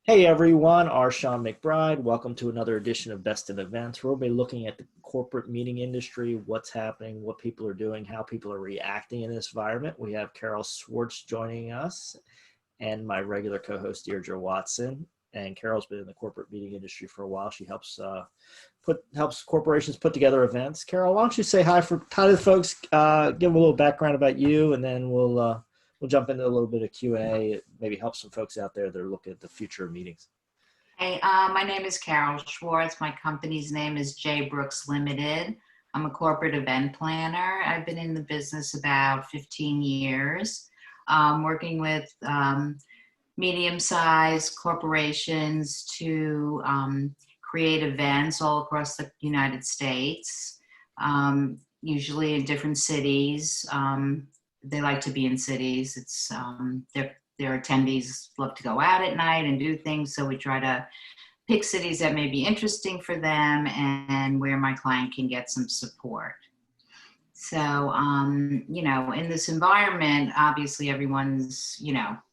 Hey everyone, our Shawn McBride. Welcome to another edition of Best in Events. We'll be looking at the corporate meeting industry, what's happening, what people are doing, how people are reacting in this environment. We have Carol Schwartz joining us and my regular co-host Deirdra Watson. And Carol's been in the corporate meeting industry for a while. She helps corporations put together events. Carol, why don't you say hi to the folks, give them a little background about you, and then we'll jump into a little bit of Q&A, maybe help some folks out there that are looking at the future of meetings. Hey, my name is Carol Schwartz. My company's name is J. Brooks Limited. I'm a corporate event planner. I've been in the business about 15 years, working with medium-sized corporations to create events all across the United States, usually in different cities. They like to be in cities. It's their attendees love to go out at night and do things, so we try to pick cities that may be interesting for them and where my client can get some support. So, in this environment, obviously everyone's,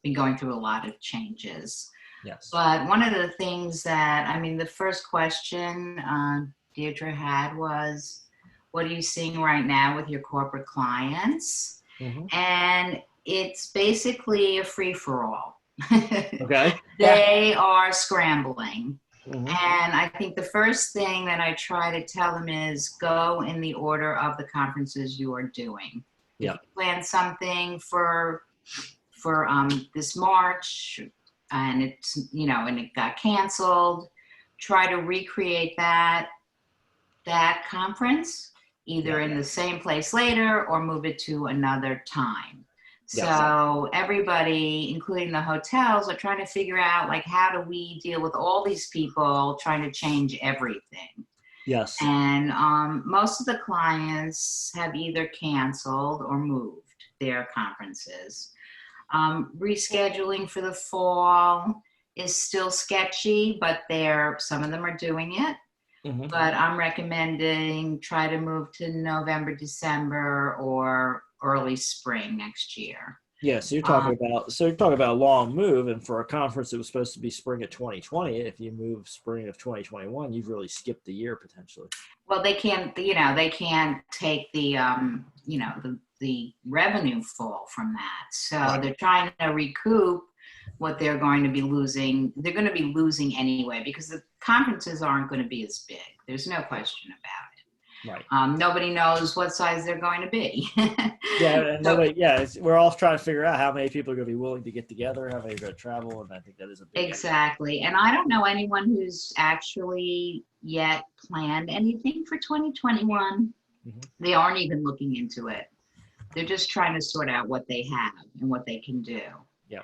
been going through a lot of changes. Yes. But one of the things the first question Deirdra had was, what are you seeing right now with your corporate clients? Mm-hmm. And it's basically a free-for-all. Okay. They are scrambling. Mm-hmm. And I think the first thing that I try to tell them is go in the order of the conferences you are doing. Yeah. If you plan something for this March and it got canceled, try to recreate that conference either in the same place later or move it to another time. Yes. So everybody, including the hotels, are trying to figure out, how do we deal with all these people trying to change everything? Yes. And most of the clients have either canceled or moved their conferences. Rescheduling for the fall is still sketchy, but some of them are doing it. Mm-hmm. But I'm recommending try to move to November, December, or early spring next year. Yeah, so you're talking about a long move, and for a conference that was supposed to be spring of 2020, if you move spring of 2021, you've really skipped the year potentially. Well, they can't take the the revenue fall from that. So Right. They're trying to recoup what they're going to be losing. They're going to be losing anyway because the conferences aren't going to be as big. There's no question about it. Right. Nobody knows what size they're going to be. We're all trying to figure out how many people are going to be willing to get together, how many are going to travel, and I think that is a big Exactly. And I don't know anyone who's actually yet planned anything for 2021. Mm-hmm. They aren't even looking into it. They're just trying to sort out what they have and what they can do. Yeah.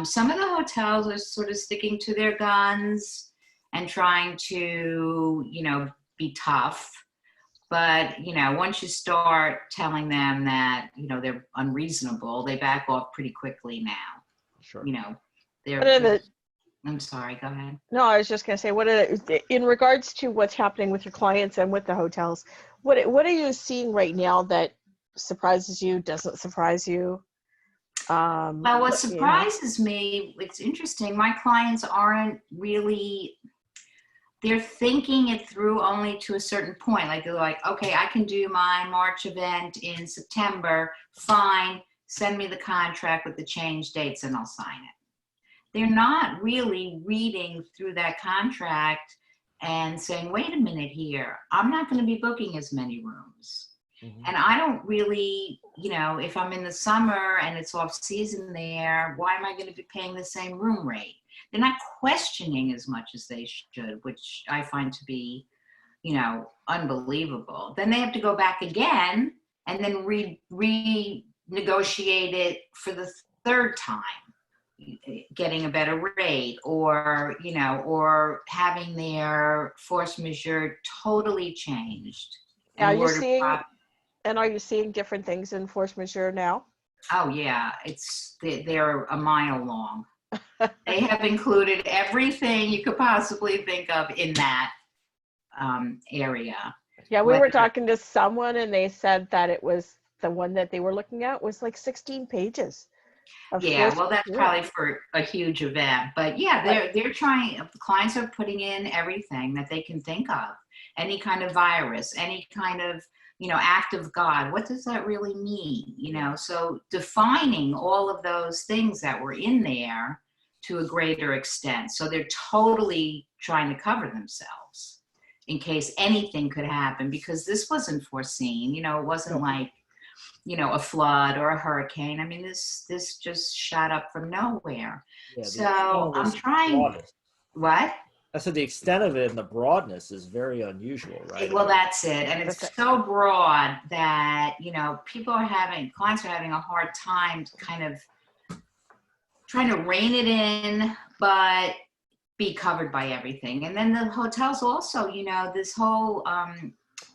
Some of the hotels are sort of sticking to their guns and trying to, be tough. But, once you start telling them that, they're unreasonable, they back off pretty quickly now. Sure. I'm sorry, go ahead. No, I was just going to say, in regards to what's happening with your clients and with the hotels, what are you seeing right now that surprises you, doesn't surprise you? Well, what surprises me, it's interesting, my clients aren't really, they're thinking it through only to a certain point. They're like, okay, I can do my March event in September, fine, send me the contract with the change dates and I'll sign it. They're not really reading through that contract and saying, wait a minute here, I'm not going to be booking as many rooms. Mm-hmm. And I don't really, if I'm in the summer and it's off season there, why am I going to be paying the same room rate? They're not questioning as much as they should, which I find to be, unbelievable. Then they have to go back again and then renegotiate it for the third time, getting a better rate or having their force majeure totally changed. Are you seeing different things in force majeure now? Oh yeah, they're a mile long. They have included everything you could possibly think of in that area. Yeah, we were talking to someone and they said that it was the one that they were looking at was like 16 pages. Yeah, well, that's probably for a huge event, but yeah, they're trying. The clients are putting in everything that they can think of, any kind of virus, any kind of act of God. What does that really mean? So defining all of those things that were in there to a greater extent. So they're totally trying to cover themselves in case anything could happen, because this wasn't foreseen. It wasn't like a flood or a hurricane. I mean, this just shot up from nowhere. Yeah, so I'm trying. What? I said the extent of it and the broadness is very unusual, right? Well, that's it. And it's so broad that, clients are having a hard time kind of trying to rein it in, but be covered by everything. And then the hotels also,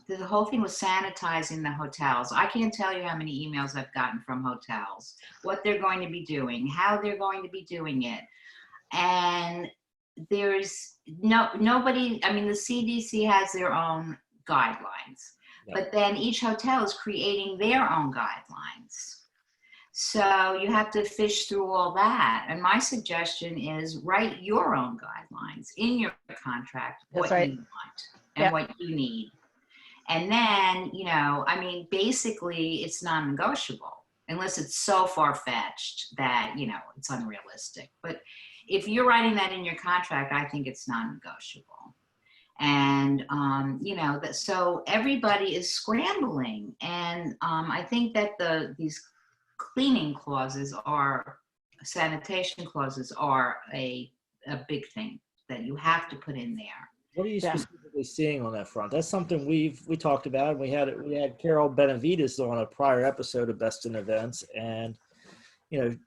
the whole thing was sanitizing the hotels. I can't tell you how many emails I've gotten from hotels, what they're going to be doing, how they're going to be doing it. And there's nobody, I mean, the CDC has their own guidelines, but then each hotel is creating their own guidelines. So you have to fish through all that. And my suggestion is write your own guidelines in your contract, what you want and what you need. And then, basically it's non-negotiable unless it's so far-fetched that, it's unrealistic. But if you're writing that in your contract, I think it's non-negotiable. And, so everybody is scrambling. And I think that these cleaning clauses sanitation clauses are a big thing that you have to put in there. What are you specifically seeing on that front? That's something we talked about. We had Carol Benavides on a prior episode of Best in Events, and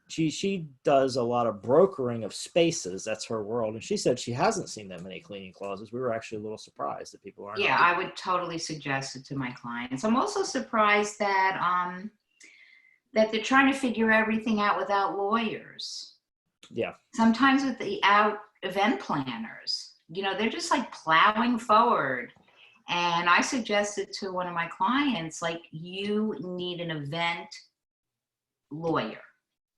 she does a lot of brokering of spaces. That's her world, and she said she hasn't seen that many cleaning clauses. We were actually a little surprised that people aren't. Yeah, I would totally suggest it to my clients. I'm also surprised that that they're trying to figure everything out without lawyers. Yeah. Sometimes without event planners. They're just like plowing forward. And I suggested to one of my clients, like, you need an event lawyer,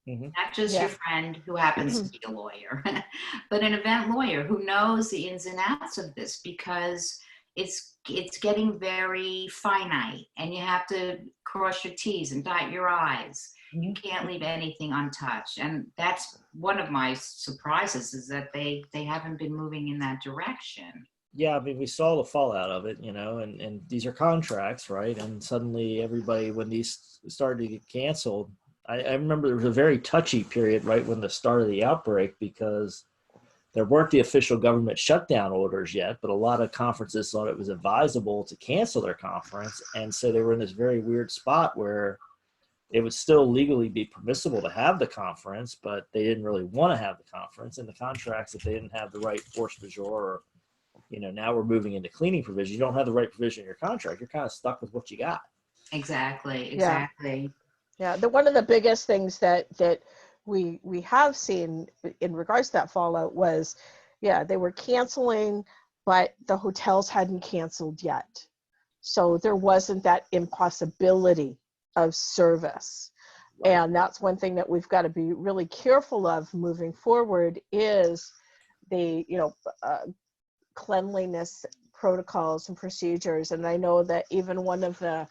not just your friend who happens to be a lawyer, but an event lawyer who knows the ins and outs of this, because it's getting very finite and you have to cross your T's and dot your I's. You can't leave anything untouched. And that's one of my surprises, is that they haven't been moving in that direction. Yeah, I mean, we saw the fallout of it, and these are contracts, right? And suddenly everybody, when these started to get canceled, I remember there was a very touchy period right when the start of the outbreak, because there weren't the official government shutdown orders yet, but a lot of conferences thought it was advisable to cancel their conference. And so they were in this very weird spot where it would still legally be permissible to have the conference, but they didn't really want to have the conference. And the contracts, if they didn't have the right force majeure, or, now we're moving into cleaning provision, you don't have the right provision in your contract, you're kind of stuck with what you got. Exactly. Yeah. One of the biggest things that we have seen in regards to that fallout was, they were canceling, but the hotels hadn't canceled yet. So there wasn't that impossibility of service. Right. And that's one thing that we've got to be really careful of moving forward, is the cleanliness protocols and procedures. And I know that even one of the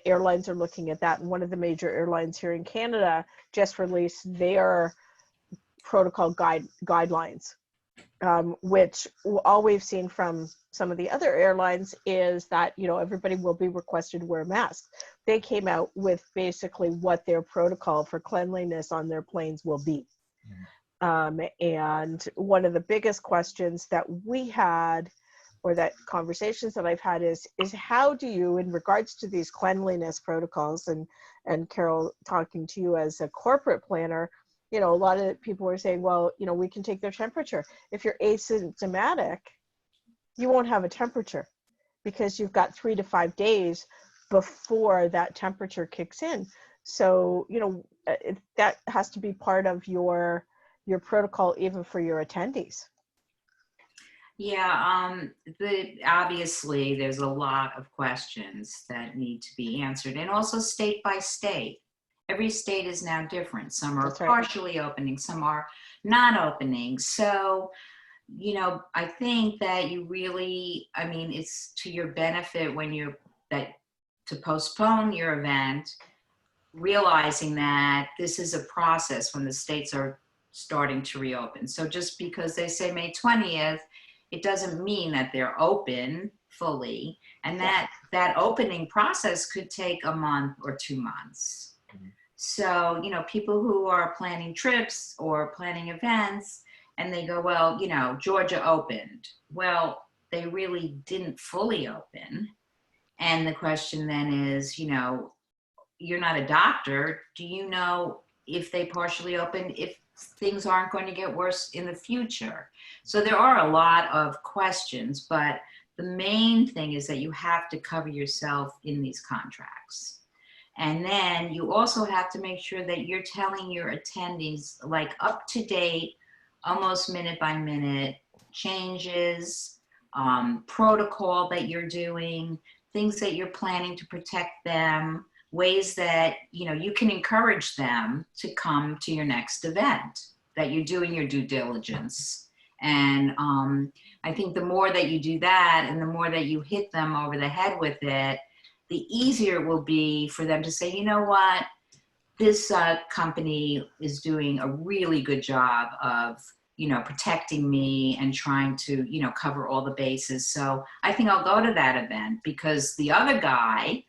airlines are looking at that, and one of the major airlines here in Canada just released their protocol guidelines, which all we've seen from some of the other airlines is that, everybody will be requested to wear masks. They came out with basically what their protocol for cleanliness on their planes will be. And one of the biggest questions that we had, or that conversations that I've had, is how do you, in regards to these cleanliness protocols, and Carol, talking to you as a corporate planner, a lot of people were saying, well, we can take their temperature. If you're asymptomatic, you won't have a temperature, because you've got 3 to 5 days before that temperature kicks in. So, that has to be part of your protocol, even for your attendees. Yeah, obviously there's a lot of questions that need to be answered, and also state by state. every state is now different. Some are That's right. partially opening, some are not opening. So, you know, I think that you really, I mean, it's to your benefit when you're to postpone your event, realizing that this is a process when the states are starting to reopen. So just because they say May 20th, it doesn't mean that they're open fully. And that opening process could take a month or 2 months. So, you know, people who are planning trips or planning events and they go, well, you know, Georgia opened. Well, they really didn't fully open. And the question then is, you know, you're not a doctor. Do you know if they partially opened, if things aren't going to get worse in the future? So there are a lot of questions, but the main thing is that you have to cover yourself in these contracts. And then you also have to make sure that you're telling your attendees like up to date, almost minute by minute changes, protocol that you're doing, things that you're planning to protect them, ways that, you know, you can encourage them to come to your next event, that you're doing your due diligence. And I think the more that you do that and the more that you hit them over the head with it, the easier it will be for them to say, you know what, this company is doing a really good job of, you know, protecting me and trying to, you know, cover all the bases. So I think I'll go to that event, because the other guy's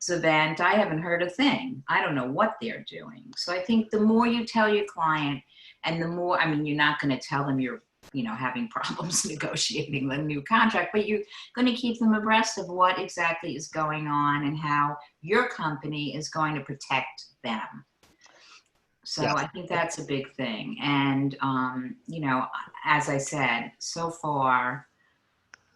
event, I haven't heard a thing. I don't know what they're doing. So I think the more you tell your client and the more, I mean, you're not going to tell them you're, you know, having problems negotiating the new contract, but you're going to keep them abreast of what exactly is going on and how your company is going to protect them. So yeah. I think that's a big thing. And, you know, as I said, so far,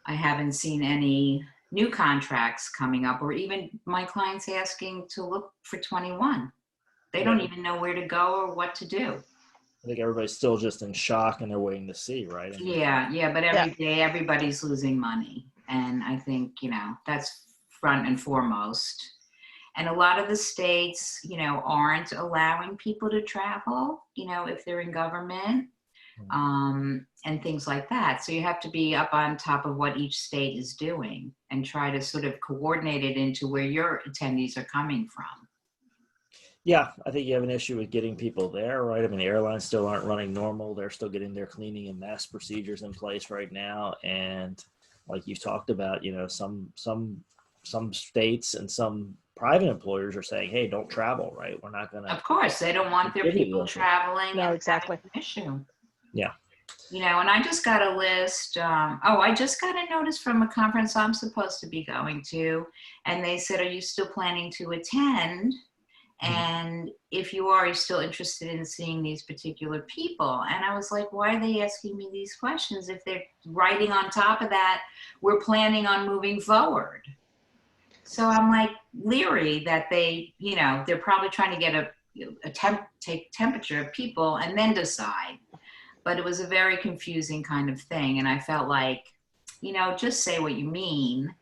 I haven't seen any new contracts coming up, or even my clients asking to look for 21. They don't even know where to go or what to do. I think everybody's still just in shock and they're waiting to see, right? I mean, yeah, but every day everybody's losing money. And I think, you know, that's front and foremost. And a lot of the states, you know, aren't allowing people to travel, you know, if they're in government, and things like that. So you have to be up on top of what each state is doing and try to sort of coordinate it into where your attendees are coming from. Yeah, I think you have an issue with getting people there, right? I mean, the airlines still aren't running normal. They're still getting their cleaning and mask procedures in place right now. And like you talked about, you know, some states and some private employers are saying, hey, don't travel, right? We're not going to. Of course, they don't want their people traveling. No, exactly. An issue. Yeah. You know, and I just got a list. I just got a notice from a conference I'm supposed to be going to. And they said, are you still planning to attend? And if you are still interested in seeing these particular people? And I was like, why are they asking me these questions if they're writing on top of that, we're planning on moving forward? So I'm like leery that they, you know, they're probably trying to get take temperature of people and then decide. But it was a very confusing kind of thing. And I felt like, you know, just say what you mean.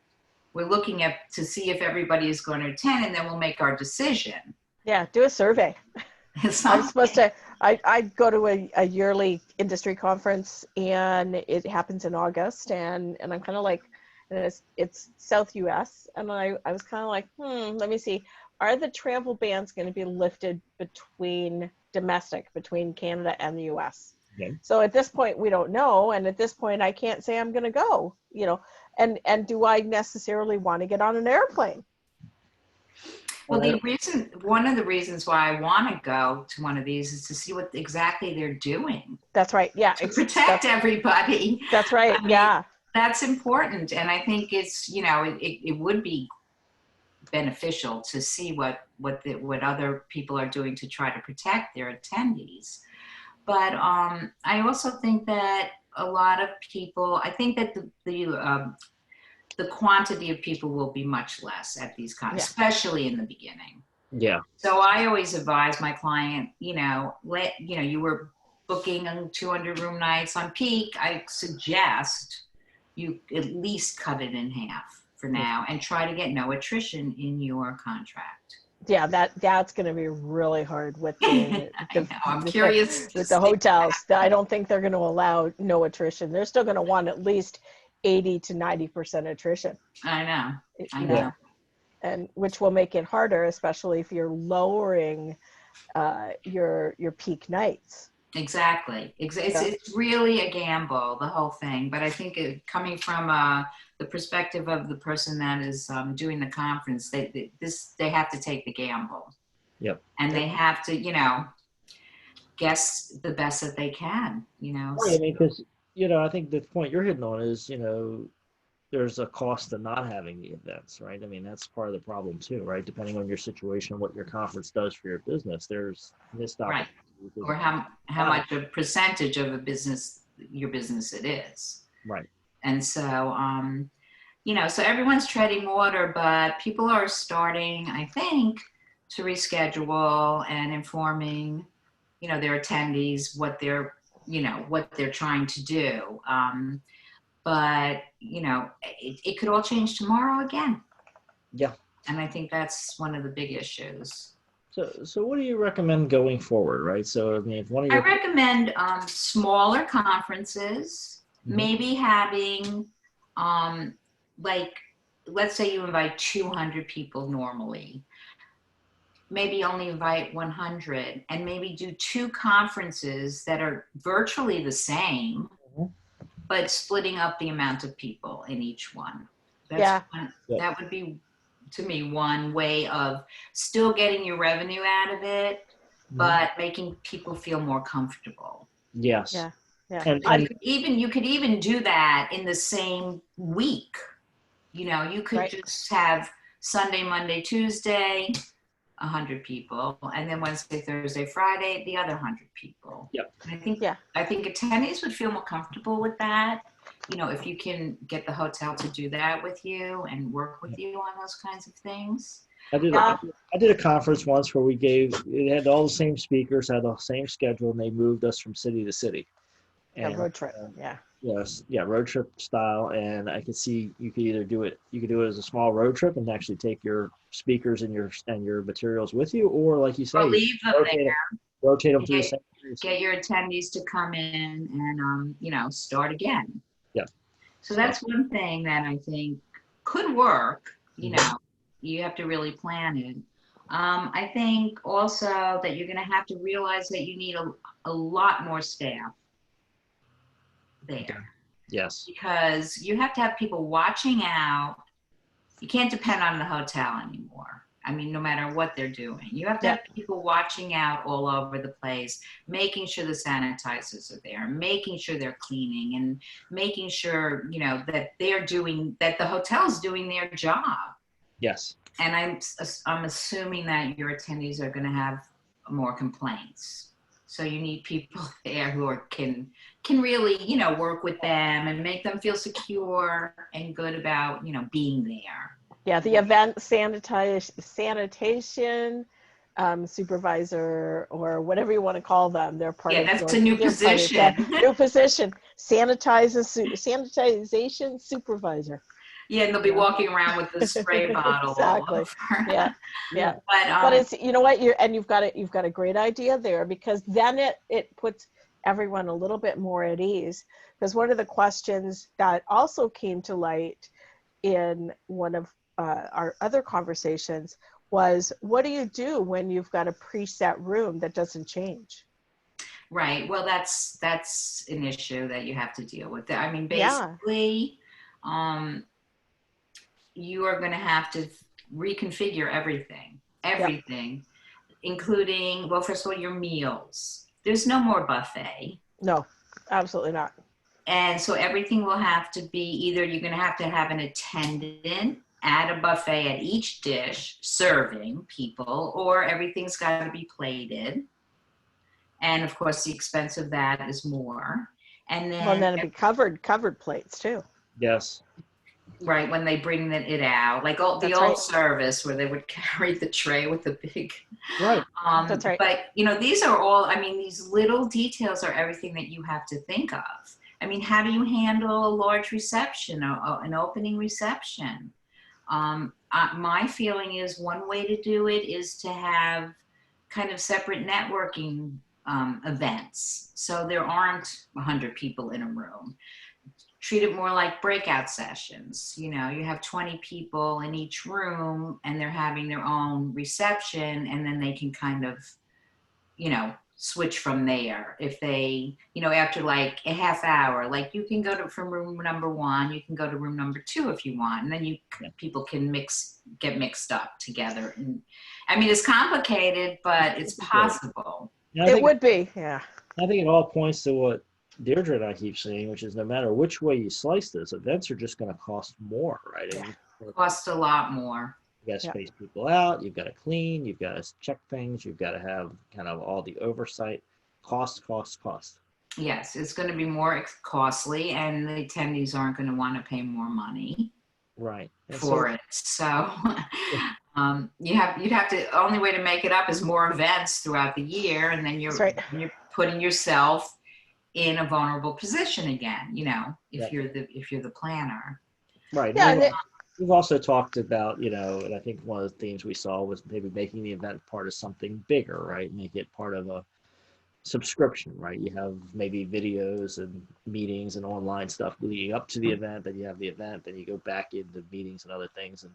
We're looking to see if everybody is going to attend, and then we'll make our decision. Yeah, do a survey. I'm supposed to, I go to a yearly industry conference, and it happens in August, and I'm kind of like, and it's South US, and I was kind of like, let me see, are the travel bans going to be lifted between Canada and the US? Okay. So at this point, we don't know, and at this point, I can't say I'm going to go, you know, and do I necessarily want to get on an airplane? Well, one of the reasons why I want to go to one of these is to see what exactly they're doing. That's right. Yeah. To protect everybody. That's right. I mean, yeah. That's important. And I think it's, you know, it would be beneficial to see what other people are doing to try to protect their attendees. But I also think that a lot of people, I think that the quantity of people will be much less at these conferences, especially in the beginning. Yeah. So I always advise my client, you know, you were booking 200 room nights on peak. I suggest you at least cut it in half for now and try to get no attrition in your contract. Yeah, that's going to be really hard with the, I know. I'm curious with the hotels. I don't think they're going to allow no attrition. They're still going to want at least 80 to 90% attrition. I know. I You know. And which will make it harder, especially if you're lowering your peak nights. Exactly. It's really a gamble, the whole thing. But I think coming from the perspective of the person that is doing the conference, they have to take the gamble. Yep. And they have to, guess the best that they can, Right, I mean, because, I think the point you're hitting on is, there's a cost to not having the events, right? I mean, that's part of the problem too, right? Depending on your situation, what your conference does for your business, there's missed opportunities. Right. Or how much a percentage of your business it is. Right. And so, so everyone's treading water, but people are starting, I think, to reschedule and informing, their attendees what they're trying to do. But, it could all change tomorrow again. Yeah. And I think that's one of the big issues. So what do you recommend going forward, right? So, I mean, if I recommend smaller conferences, maybe having, let's say you invite 200 people normally. Maybe only invite 100 and maybe do 2 conferences that are virtually the same, but splitting up the amount of people in each one. That would be, to me, one way of still getting your revenue out of it, but making people feel more comfortable. Yes. Yeah. And you could even do that in the same week. You could just have Sunday, Monday, Tuesday, 100 people, and then Wednesday, Thursday, Friday, the other 100 people. Yep. I think attendees would feel more comfortable with that. If you can get the hotel to do that with you and work with you on those kinds of things. I did a conference once where it had all the same speakers, had the same schedule, and they moved us from city to city. And, road trip. Yes. Yeah. Road trip style. And I could see you could do it as a small road trip and actually take your speakers and your materials with you, or like you say, leave them rotate them through the same series. Get your attendees to come in and, start again. Yeah. So that's one thing that I think could work. You have to really plan it. I think also that you're going to have to realize that you need a lot more staff there. Okay. Yes. Because you have to have people watching out. You can't depend on the hotel anymore. I mean, no matter what they're doing, you have to have people watching out all over the place, making sure the sanitizers are there, making sure they're cleaning, and making sure, that that the hotel's doing their job. Yes. And I'm assuming that your attendees are going to have more complaints. So you need people there who can really, work with them and make them feel secure and good about, being there. Yeah, the event sanitation supervisor, or whatever you want to call them. They're part of. Yeah, that's a new position. New position, sanitization supervisor. Yeah, and they'll be walking around with the spray bottle. Exactly. Yeah. But it's, what, you've got a great idea there, because then it puts everyone a little bit more at ease. Because one of the questions that also came to light in one of our other conversations was, what do you do when you've got a preset room that doesn't change? Right. Well, that's an issue that you have to deal with. I mean, basically, you are going to have to reconfigure everything, including, well, first of all, your meals. There's no more buffet. No, absolutely not. And so everything will have to be either you're going to have an attendant at a buffet at each dish serving people, or everything's got to be plated. And of course, the expense of that is more. And then it'd be covered plates too. Yes. Right, when they bring it out, like the old service where they would carry the tray with the big. Right. That's right. But these are all. I mean, these little details are everything that you have to think of. I mean, how do you handle a large reception or an opening reception? My feeling is one way to do it is to have kind of separate networking events. So there aren't 100 people in a room. Treat it more like breakout sessions. You know, you have 20 people in each room and they're having their own reception, and then they can kind of, you know, switch from there. If they, you know, after like a half hour, like you can go from room number 1, you can go to room number 2 if you want, and then people can get mixed up together. And I mean, it's complicated, but it's possible. It would be, yeah. I think it all points to what Deirdra and I keep saying, which is no matter which way you slice this, events are just going to cost more, right? Yeah. Cost a lot more. You got to space people out. You've got to clean. You've got to check things. You've got to have kind of all the oversight. Cost. Yes, it's going to be more costly, and the attendees aren't going to want to pay more money. Right. For it. So you'd have to, only way to make it up is more events throughout the year, and then you're putting yourself in a vulnerable position again, you know, if you're the planner. Right. Yeah. We've also talked about, you know, and I think one of the themes we saw was maybe making the event part of something bigger, right? Make it part of a subscription, right? You have maybe videos and meetings and online stuff leading up to the event, then you have the event, then you go back into meetings and other things. And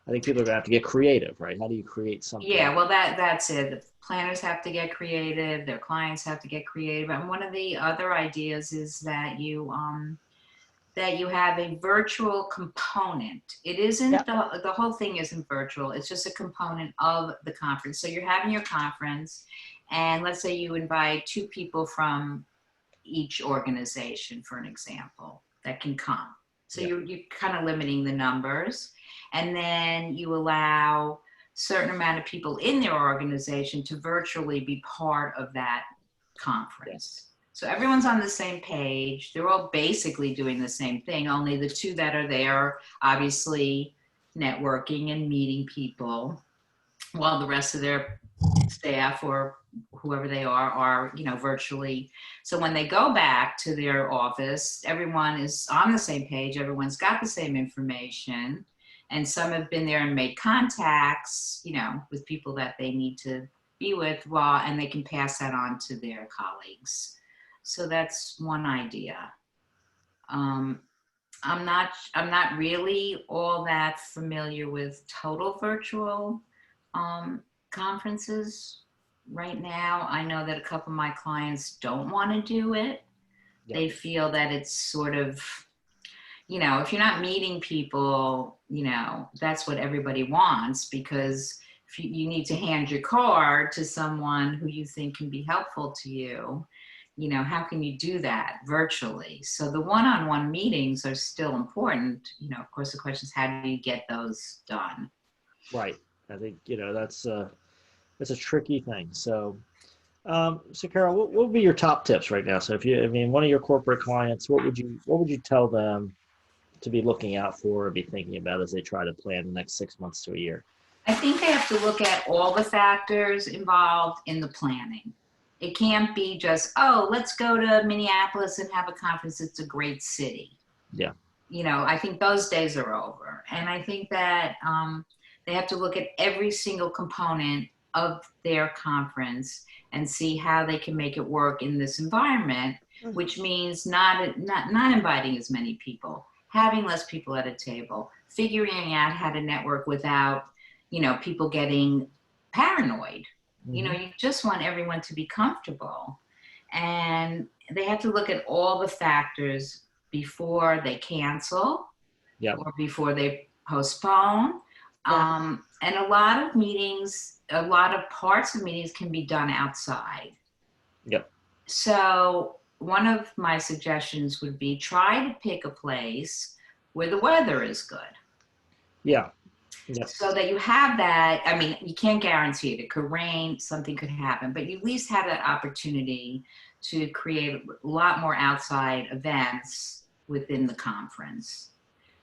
I think people are gonna have to get creative, right? How do you create something? Yeah, well, that's it. The planners have to get creative, their clients have to get creative. And one of the other ideas is that you have a virtual component. It isn't, the whole thing isn't virtual, it's just a component of the conference. So you're having your conference, and let's say you invite 2 people from each organization, for an example, that can come. So you're kind of limiting the numbers. And then you allow a certain amount of people in their organization to virtually be part of that conference. So everyone's on the same page. They're all basically doing the same thing, only the 2 that are there, obviously networking and meeting people, while the rest of their staff or whoever they are, you know, virtually. So when they go back to their office, everyone is on the same page. Everyone's got the same information. And some have been there and made contacts, you know, with people that they need to be with, and they can pass that on to their colleagues. So that's one idea. I'm not really all that familiar with total virtual conferences right now. I know that a couple of my clients don't want to do it. They feel that it's sort of, you know, if you're not meeting people, you know, that's what everybody wants, because if you need to hand your card to someone who you think can be helpful to you, you know, how can you do that virtually? So the one-on-one meetings are still important. You know, of course, the question is, how do you get those done? Right. I think, you know, that's a tricky thing. So, so Carol, what would be your top tips right now? So if you, I mean, one of your corporate clients, what would you tell them to be looking out for or be thinking about as they try to plan the next 6 months to a year? I think they have to look at all the factors involved in the planning. It can't be just, oh, let's go to Minneapolis and have a conference. It's a great city. Yeah. You know, I think those days are over. And I think that they have to look at every single component of their conference and see how they can make it work in this environment, which means not inviting as many people, having less people at a table, figuring out how to network without, you know, people getting paranoid. You know, you just want everyone to be comfortable. And they have to look at all the factors before they cancel or before they postpone. And a lot of meetings, a lot of parts of meetings can be done outside. Yep. So one of my suggestions would be try to pick a place where the weather is good. Yeah. Yep. So that you have that. I mean, you can't guarantee it. It could rain, something could happen, but you at least have that opportunity to create a lot more outside events within the conference.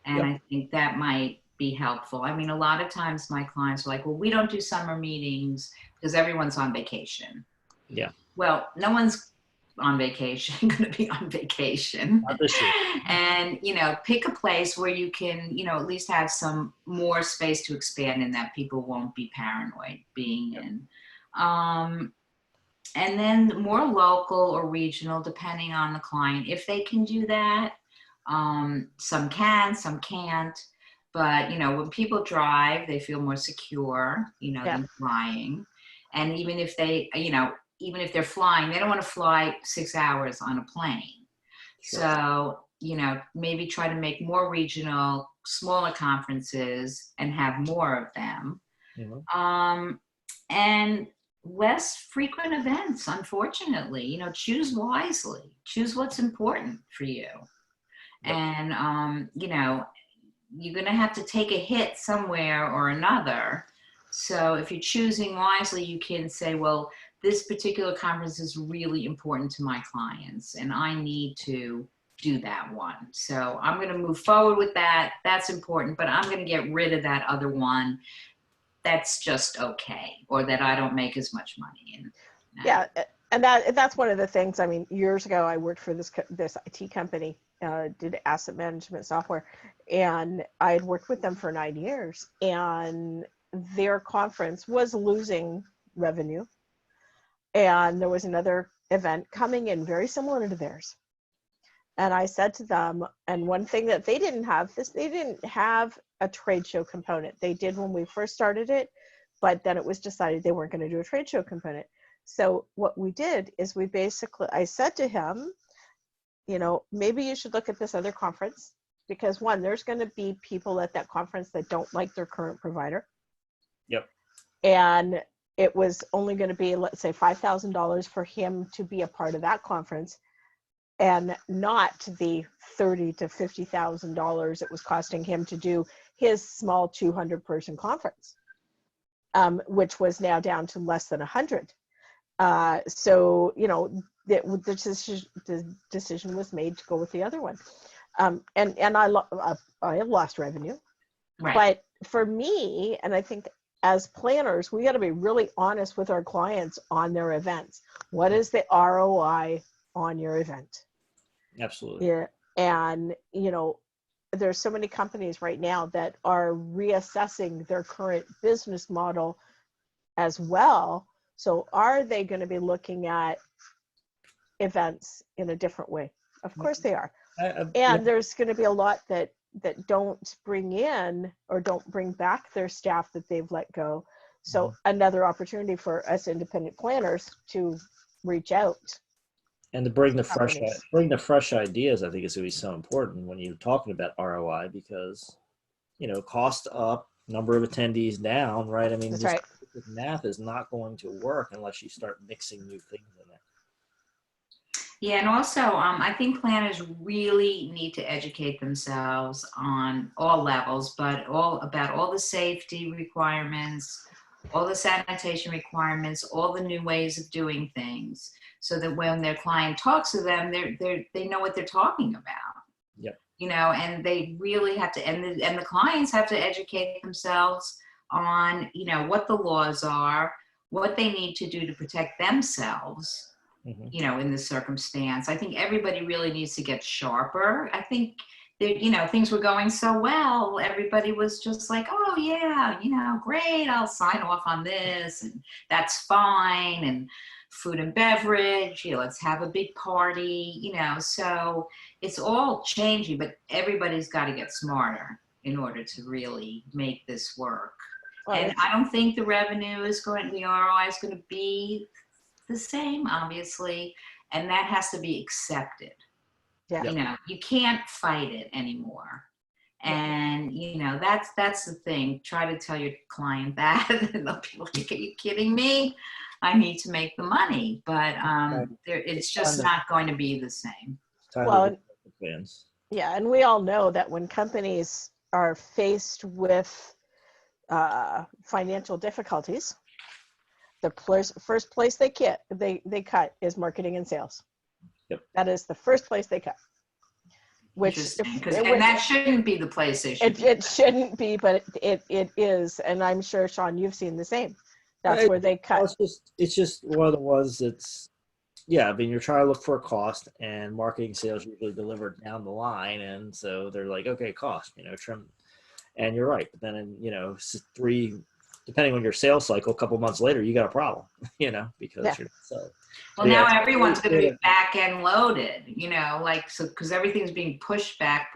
And I think that might be helpful. I mean, a lot of times my clients are like, well, we don't do summer meetings because everyone's on vacation. Yeah. Well, no one's on vacation, going to be on vacation. Not this year. And, pick a place where you can, at least have some more space to expand in that people won't be paranoid being in. And then more local or regional, depending on the client, if they can do that. Some can, some can't. But, when people drive, they feel more secure, than flying. And even if they, even if they're flying, they don't want to fly 6 hours on a plane. Sure. So, maybe try to make more regional, smaller conferences and have more of them. Mm-hmm. And less frequent events, unfortunately. Choose wisely. Choose what's important for you. Yep. And, you're going to have to take a hit somewhere or another. So if you're choosing wisely, you can say, well, this particular conference is really important to my clients, and I need to do that one. So I'm going to move forward with that. That's important, but I'm going to get rid of that other one. That's just okay, or that I don't make as much money in. Yeah, and that's one of the things. I mean, years ago, I worked for this IT company, did asset management software, and I had worked with them for 9 years, and their conference was losing revenue, and there was another event coming in very similar to theirs. And I said to them, and one thing that they didn't have, they didn't have a trade show component. They did when we first started it, but then it was decided they weren't going to do a trade show component. So what we did is I said to him, maybe you should look at this other conference, because one, there's going to be people at that conference that don't like their current provider. Yep. And it was only going to be, let's say, $5,000 for him to be a part of that conference, and not the $30,000 to $50,000 it was costing him to do his small 200-person conference, which was now down to less than 100. So, the decision was made to go with the other one. And I have lost revenue. Right. But for me, and I think as planners, we got to be really honest with our clients on their events. What is the ROI on your event? Absolutely. Yeah. And, there's so many companies right now that are reassessing their current business model as well. So are they going to be looking at events in a different way? Of course they are. And there's going to be a lot that don't bring in or don't bring back their staff that they've let go. So another opportunity for us independent planners to reach out. And to bring the fresh ideas, I think is going to be so important when you're talking about ROI, because, cost up, number of attendees down, right? I mean, this math is not going to work unless you start mixing new things in there. Yeah, and also, I think planners really need to educate themselves on all levels, but about all the safety requirements, all the sanitation requirements, all the new ways of doing things, so that when their client talks to them, they know what they're talking about. Yep. And they really have to, and the clients have to educate themselves on, what the laws are, what they need to do to protect themselves. Mm-hmm. In this circumstance. I think everybody really needs to get sharper. I think that, things were going so well. Everybody was just like, oh yeah, great, I'll sign off on this, and that's fine. And food and beverage, let's have a big party, so it's all changing, but everybody's got to get smarter in order to really make this work. Well, and I don't think the ROI is going to be the same, obviously, and that has to be accepted. Yeah. You can't fight it anymore. And that's the thing. Try to tell your client that, and they'll be like, are you kidding me? I need to make the money, but it's just not going to be the same. Well, yeah, and we all know that when companies are faced with financial difficulties, the first place they cut is marketing and sales. Yep. That is the first place they cut. And that shouldn't be the place they should. It shouldn't be, but it is, and I'm sure, Shawn, you've seen the same. That's where they cut. It's just one of the ones that's Yeah, I mean, you're trying to look for a cost, and marketing sales usually deliver down the line, and so they're like, okay, cost, trim. And you're right, but then depending on your sales cycle, a couple months later, you got a problem, because you're so. Well, now everyone's going to be back end loaded, so because everything's being pushed back,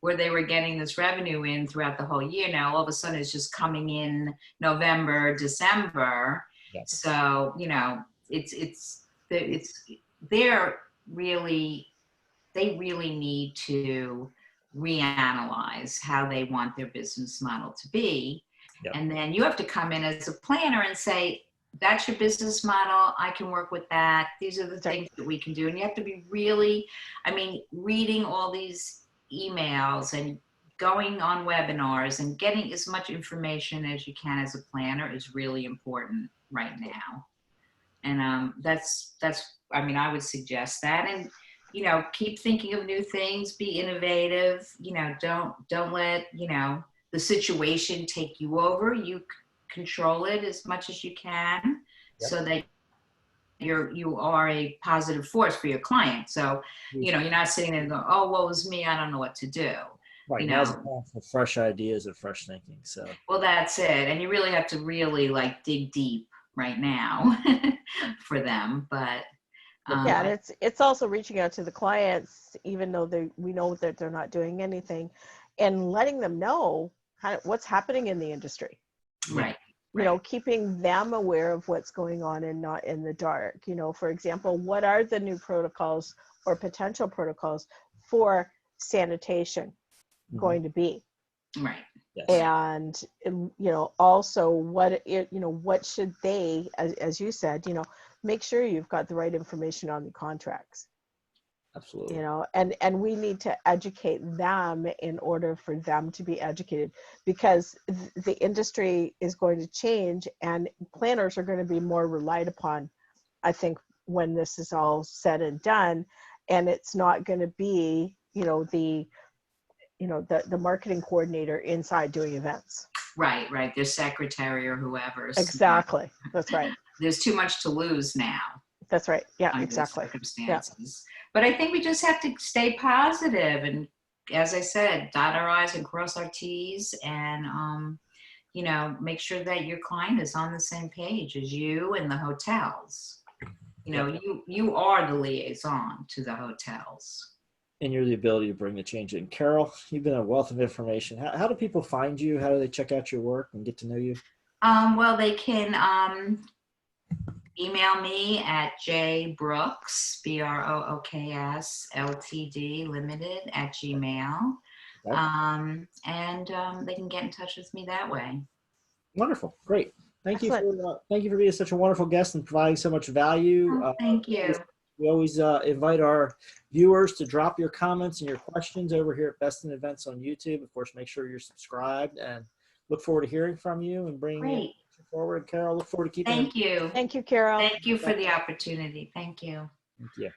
where they were getting this revenue in throughout the whole year. Now all of a sudden it's just coming in November, December. Yeah. So they really need to reanalyze how they want their business model to be. Yep. And then you have to come in as a planner and say, that's your business model. I can work with that. These are the things that we can do. And you have to be really, reading all these emails and going on webinars and getting as much information as you can as a planner is really important right now. And I would suggest that. And keep thinking of new things, be innovative, don't let, the situation take you over. You control it as much as you can. Yep. So that you are a positive force for your client. So, you're not sitting there and going, oh, woe is me, I don't know what to do. Right. Now's for fresh ideas and fresh thinking. So, well, that's it. And you really have to really dig deep right now for them. But and it's also reaching out to the clients, even though we know that they're not doing anything, and letting them know what's happening in the industry. Right. Keeping them aware of what's going on and not in the dark. For example, what are the new protocols or potential protocols for sanitation going to be? Right. Yes. And also what should they, as you said, make sure you've got the right information on the contracts. Absolutely. And we need to educate them in order for them to be educated, because the industry is going to change and planners are going to be more relied upon, I think, when this is all said and done. And it's not going to be, the marketing coordinator inside doing events. Right. Their secretary or whoever. Exactly. That's right. There's too much to lose now. That's right. Yeah, exactly. Circumstances. Yeah. But I think we just have to stay positive and, as I said, dot our I's and cross our T's, and make sure that your client is on the same page as you and the hotels. You are the liaison to the hotels. And you're the ability to bring the change in. Carol, you've been a wealth of information. How do people find you? How do they check out your work and get to know you? Well, they can email me at jbrooks, BROOKS, LTD Limited @gmail. Okay. And they can get in touch with me that way. Wonderful. Great. Thank you for being such a wonderful guest and providing so much value. Thank you. We always invite our viewers to drop your comments and your questions over here at Best in Events on YouTube. Of course, make sure you're subscribed, and look forward to hearing from you and bringing it forward. Carol, look forward to keeping Thank you. Thank you, Carol. Thank you for the opportunity. Thank you. Thank you.